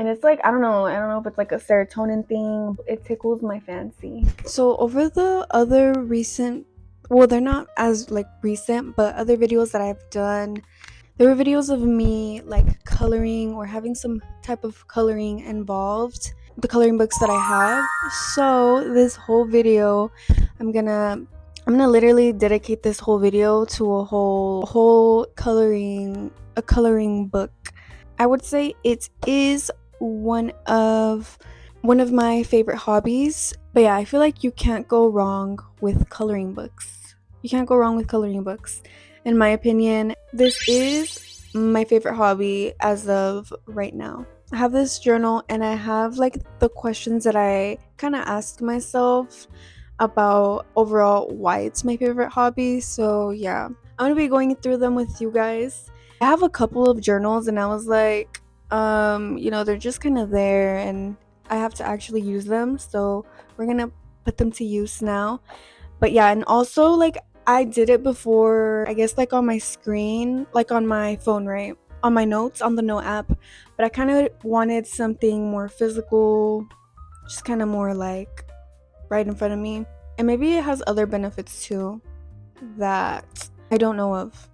And it's like, I don't know if it's like a serotonin thing. It tickles my fancy. So over the other recent, well, they're not as like recent, but other videos that I've done, there were videos of me like coloring or having some type of coloring involved, the coloring books that I have. So this whole video, I'm gonna I'm gonna literally dedicate this whole video to a whole coloring book. I would say it is one of my favorite hobbies. But yeah, I feel like you can't go wrong with coloring books. You can't go wrong with coloring books. In my opinion, this is my favorite hobby as of right now. I have this journal and I have like the questions that I kind of asked myself about overall why it's my favorite hobby. So yeah, I'm gonna be going through them with you guys. I have a couple of journals and I was like, they're just kind of there and I have to actually use them. So we're gonna put them to use now. But yeah, and also like I did it before, I guess like on my screen, like on my phone, right? On my notes on the note app. But I kind of wanted something more physical, just kind of more like right in front of me. And maybe it has other benefits too that I don't know of.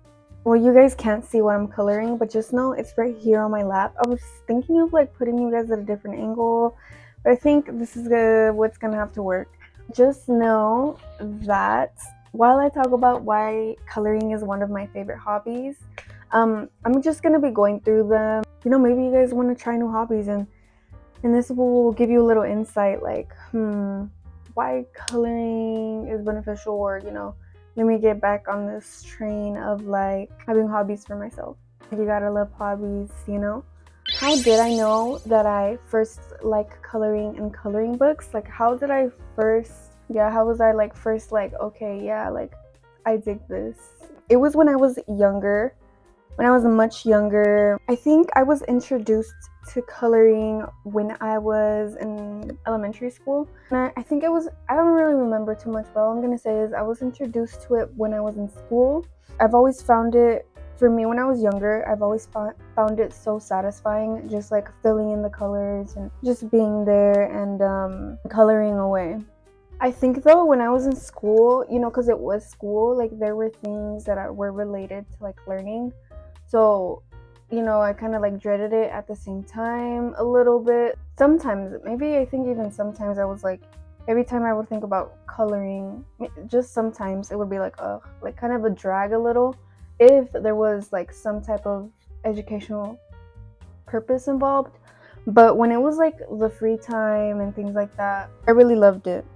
Well, you guys can't see what I'm coloring, but just know it's right here on my lap. I was thinking of like putting you guys at a different angle, but I think this is what's gonna have to work. Just know that while I talk about why coloring is one of my favorite hobbies, I'm just gonna be going through them. Maybe you guys want to try new hobbies, and this will give you a little insight, like, why coloring is beneficial, or let me get back on this train of like having hobbies for myself. You gotta love hobbies. How did I know that I first like coloring and coloring books? Like, how was I like first like, okay, yeah, like I dig this? It was when I was younger. When I was much younger, I think I was introduced to coloring when I was in elementary school. And I think I don't really remember too much, but all I'm gonna say is I was introduced to it when I was in school. I've always found it, for me when I was younger, I've always found it so satisfying, just like filling in the colors and just being there and coloring away. I think though, when I was in school, because it was school, like there were things that were related to like learning. So, I kind of like dreaded it at the same time a little bit. Sometimes, maybe I think even sometimes I was like, every time I would think about coloring, just sometimes it would be like, ugh, like kind of a drag a little. If there was like some type of educational purpose involved. But when it was like the free time and things like that, I really loved it.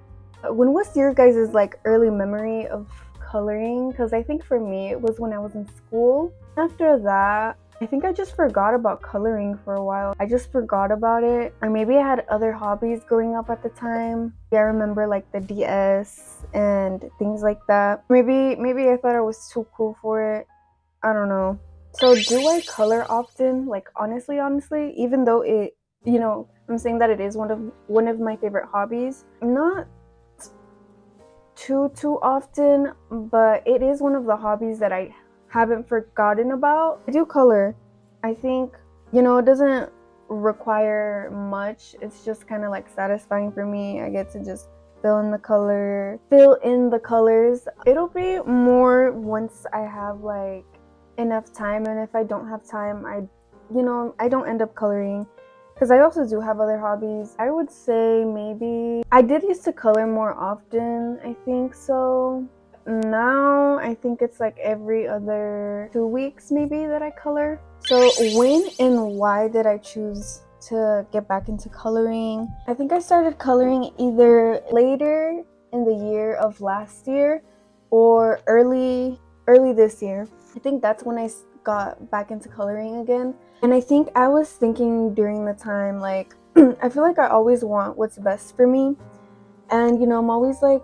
When was your guys' like early memory of coloring? Because I think for me it was when I was in school. After that, I think I just forgot about coloring for a while. I just forgot about it. Or maybe I had other hobbies growing up at the time. Yeah, I remember like the DS and things like that. Maybe I thought I was too cool for it. I don't know. So do I color often? Like honestly, even though I'm saying that it is one of my favorite hobbies. Not too often, but it is one of the hobbies that I haven't forgotten about. I do color. I think it doesn't require much. It's just kind of like satisfying for me. I get to just fill in the colors. It'll be more once I have like enough time, and if I don't have time, I don't end up coloring. Because I also do have other hobbies. I would say maybe I did used to color more often, I think so. Now I think it's like every other 2 weeks maybe that I color. So when and why did I choose to get back into coloring? I think I started coloring either later in the year of last year or early this year. I think that's when I got back into coloring again. And I think I was thinking during the time, like, I feel like I always want what's best for me. And, I'm always like,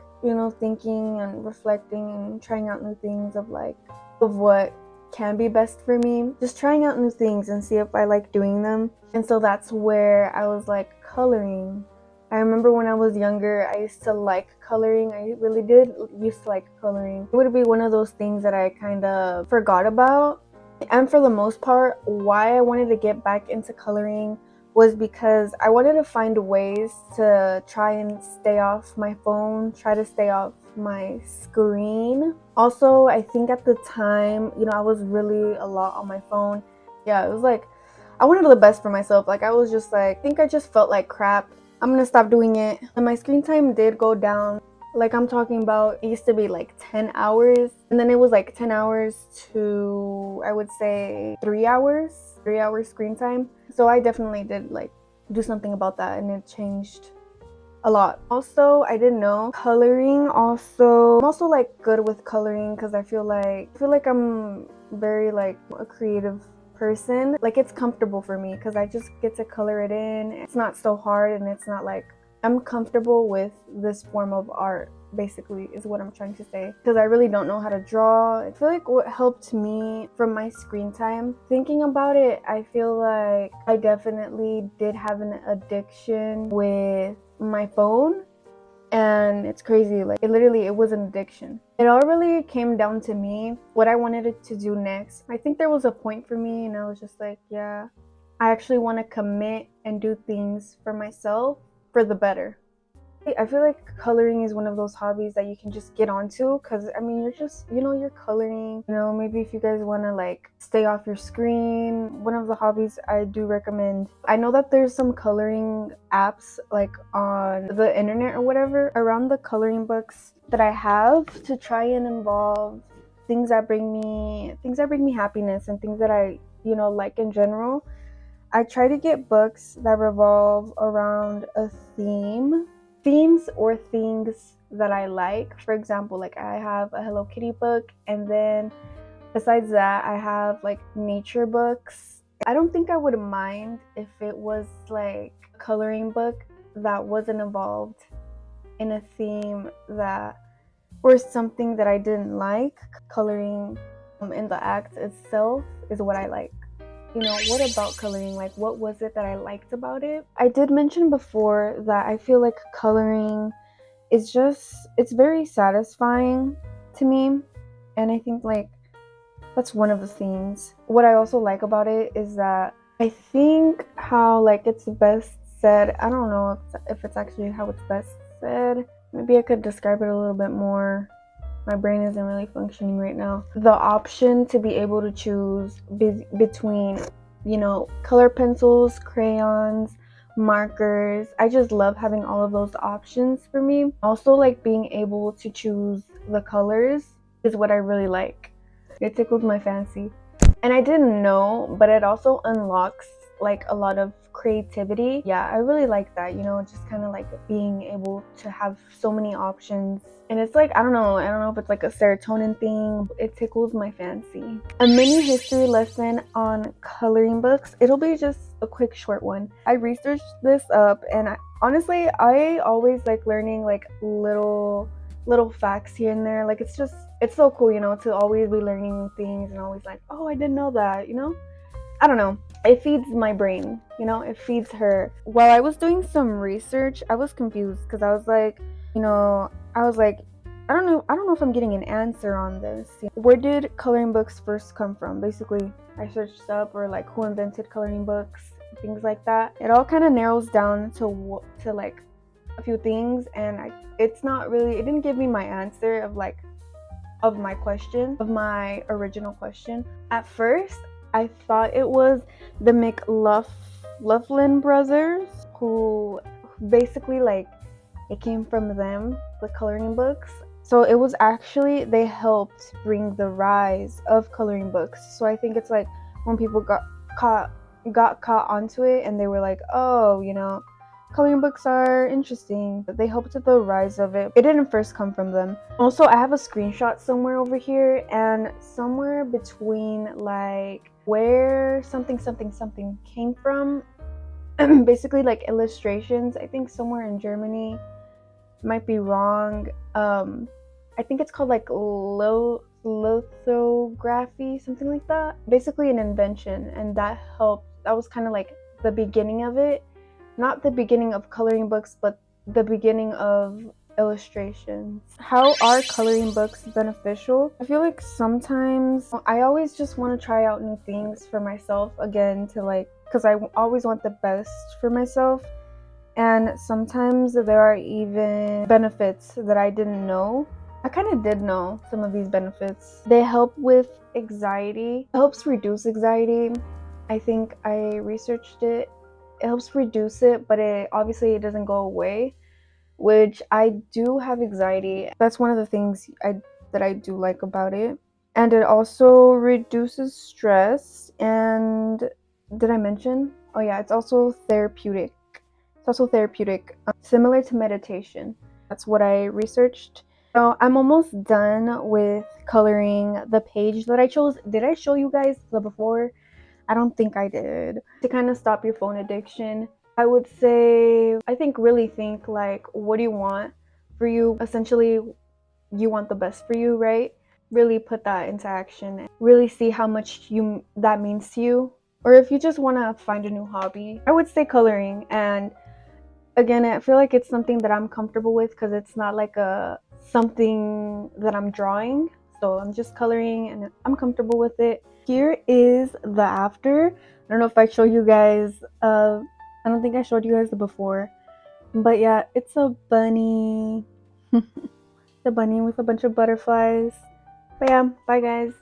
thinking and reflecting and trying out new things of what can be best for me. Just trying out new things and see if I like doing them. And so that's where I was like, coloring. I remember when I was younger, I used to like coloring. I really did used to like coloring. It would be one of those things that I kind of forgot about. And for the most part, why I wanted to get back into coloring was because I wanted to find ways to try and stay off my phone, try to stay off my screen. Also, I think at the time, I was really a lot on my phone. Yeah, it was like I wanted the best for myself. Like I was just like, I think I just felt like crap. I'm gonna stop doing it. And my screen time did go down. Like I'm talking about, it used to be like 10 hours. And then it was like 10 hours to, I would say 3 hours screen time. So I definitely did like do something about that, and it changed a lot. Also, I didn't know coloring I'm also like good with coloring because I feel like I'm very like a creative person. Like it's comfortable for me because I just get to color it in. It's not so hard, and it's not like, I'm comfortable with this form of art, basically, is what I'm trying to say. Because I really don't know how to draw. I feel like what helped me from my screen time, thinking about it, I feel like I definitely did have an addiction with my phone. And it's crazy, like it was an addiction. It all really came down to me, what I wanted it to do next. I think there was a point for me, and I was just like, yeah, I actually want to commit and do things for myself for the better. I feel like coloring is one of those hobbies that you can just get onto, because I mean, you're just, you're coloring, maybe if you guys want to like stay off your screen, one of the hobbies I do recommend. I know that there's some coloring apps like on the internet or whatever around the coloring books that I have to try and involve things that bring me happiness and things that I, like in general. I try to get books that revolve around a themes or things that I like. For example, like I have a Hello Kitty book, and then besides that, I have like nature books. I don't think I would mind if it was like a coloring book that wasn't involved in a theme that or something that I didn't like. Coloring in the act itself is what I like. What about coloring? Like, what was it that I liked about it? I did mention before that I feel like coloring is it's very satisfying to me. And I think, like, that's one of the things. What I also like about it is that I think how, like, it's best said. I don't know if it's actually how it's best said. Maybe I could describe it a little bit more. My brain isn't really functioning right now. The option to be able to choose between, color pencils, crayons, markers. I just love having all of those options for me. Also, like being able to choose the colors is what I really like. It tickles my fancy. And I didn't know, but it also unlocks like a lot of creativity. Yeah, I really like that, just kind of like being able to have so many options. And it's like, I don't know if it's like a serotonin thing. It tickles my fancy. A mini history lesson on coloring books. It'll be just a quick short one. I researched this up, and honestly, I always like learning like little facts here and there. Like it's so cool, to always be learning new things and always like, oh, I didn't know that, I don't know. It feeds my brain, it feeds her. While I was doing some research, I was confused because I was like, I don't know if I'm getting an answer on this. Where did coloring books first come from? Basically, I searched up or like who invented coloring books, things like that. It all kind of narrows down to like a few things, and it didn't give me my answer of my original question. At first, I thought it was the McLaughlin brothers, who basically like it came from them, the coloring books. So it was actually, they helped bring the rise of coloring books. So I think it's like when people got caught onto it, and they were like, oh, coloring books are interesting. They helped with the rise of it. It didn't first come from them. Also, I have a screenshot somewhere over here, and somewhere between like where something came from, basically like illustrations. I think somewhere in Germany, might be wrong. I think it's called like lithography, something like that. Basically an invention, and that was kind of like the beginning of it. Not the beginning of coloring books, but the beginning of illustrations. How are coloring books beneficial? I feel like sometimes I always just want to try out new things for myself, again, to like because I always want the best for myself. And sometimes there are even benefits that I didn't know. I kind of did know some of these benefits. They help with anxiety. It helps reduce anxiety. I think I researched it. It helps reduce it, but it doesn't go away, which I do have anxiety. That's one of the things that I do like about it. And it also reduces stress. And did I mention? Oh yeah, it's also therapeutic. Similar to meditation. That's what I researched. So I'm almost done with coloring the page that I chose. Did I show you guys the before? I don't think I did. To kind of stop your phone addiction, I would say, really think like, what do you want for you? Essentially, you want the best for you, right? Really put that into action. Really see how much that means to you. Or if you just want to find a new hobby, I would say coloring. And again, I feel like it's something that I'm comfortable with because it's not like something that I'm drawing. So I'm just coloring and I'm comfortable with it. Here is the after. I don't know if I show you guys. I don't think I showed you guys the before, but yeah, it's a bunny. The bunny with a bunch of butterflies. But yeah, bye guys.